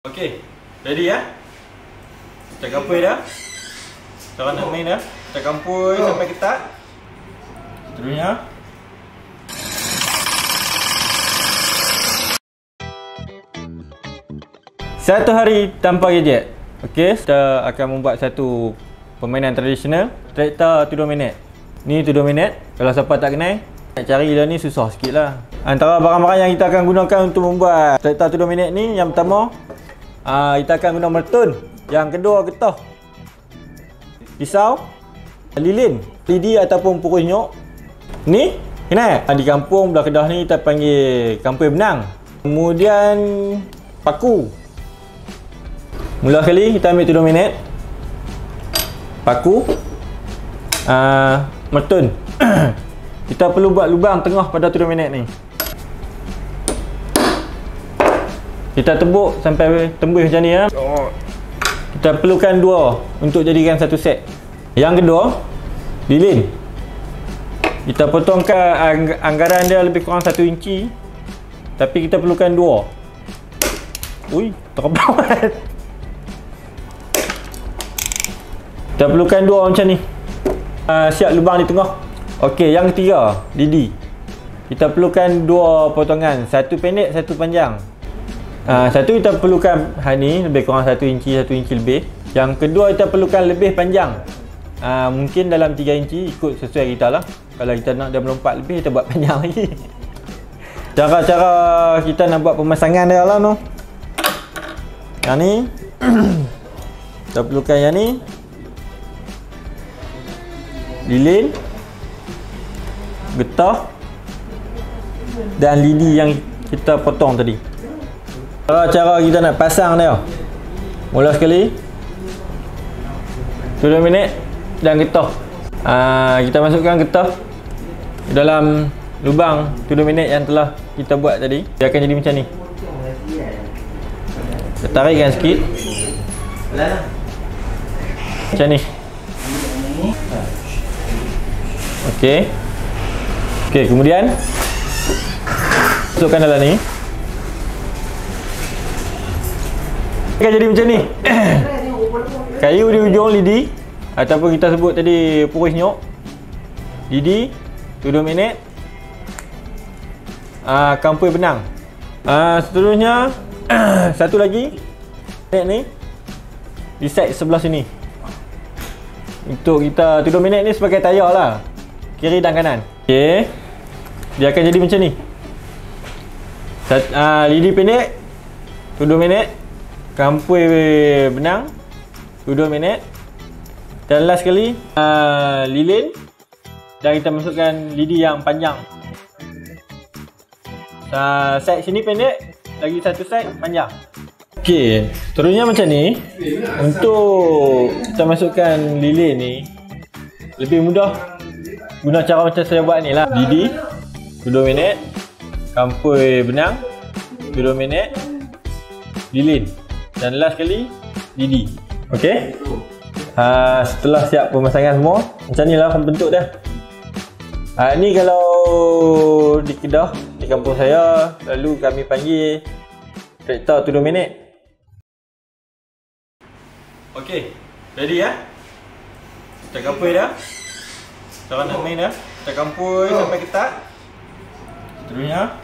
Okey, ready ya? Kita kampui dah. Cara nak main dah. Kita kampui sampai ketat. Seterusnya satu hari tanpa gadget. Okey, kita akan membuat satu permainan tradisional traktor tudung magnet. Ni tudung magnet. Kalau siapa tak kenal, nak cari dia ni susah sikit lah. Antara barang-barang yang kita akan gunakan untuk membuat traktor tudung magnet ni, yang pertama kita akan guna mertun. Yang kedua getah, pisau, lilin, lidi ataupun purus nyok. Ni kenal? Di kampung belah Kedah ni kita panggil kampung benang. Kemudian paku. Mula sekali kita ambil tudung magnet, paku, mertun. Kita perlu buat lubang tengah pada tudung magnet ni. Kita tebuk sampai tembus macam ni ya. Kita perlukan dua untuk jadikan satu set. Yang kedua, lilin. Kita potongkan anggaran dia lebih kurang 1 inci. Tapi kita perlukan dua. Ui, terbang. Kita perlukan dua macam ni. Siap lubang di tengah. Okey, yang ketiga, lidi. Kita perlukan dua potongan, satu pendek, satu panjang. Satu kita perlukan ni lebih kurang 1 inci, 1 inci lebih. Yang kedua kita perlukan lebih panjang. Mungkin dalam 3 inci, ikut sesuai kita lah. Kalau kita nak dia melompat lebih, kita buat panjang lagi. Cara-cara kita nak buat pemasangan dia lah no. Yang ni kita perlukan yang ni, lilin, getah dan lidi yang kita potong tadi. Cara kita nak pasang dia, mula sekali tudung magnet dan getah. Kita masukkan getah dalam lubang tudung magnet yang telah kita buat tadi. Dia akan jadi macam ni. Kita tarikkan sikit macam ni. Okey. Okey, kemudian masukkan dalam ni. Akan jadi macam ni. Kayu di ujung lidi, ataupun kita sebut tadi purus nyok, lidi, tudung magnet, kampui benang. Seterusnya satu lagi magnet ni di side sebelah sini. Untuk kita tudung magnet ni sebagai tayar lah, kiri dan kanan. Okey, dia akan jadi macam ni. Lidi pendek, tudung magnet, kampui benang, tudung magnet, dan last sekali lilin, dan kita masukkan lidi yang panjang. Side sini pendek, lagi satu side panjang. Okey, seterusnya macam ni. Untuk kita masukkan lilin ni lebih mudah guna cara macam saya buat ni lah. Lidi, tudung magnet, kampui benang, tudung magnet, lilin, dan last sekali lidi. Okey. Setelah siap pemasangan semua, macam ni lah bentuk dia. Ni kalau di Kedah, di kampung saya, lalu kami panggil traktor tudung magnet. Okey, ready ya? Kita kampui dah. Cara nak main dah. Kita kampui sampai ketat. Seterusnya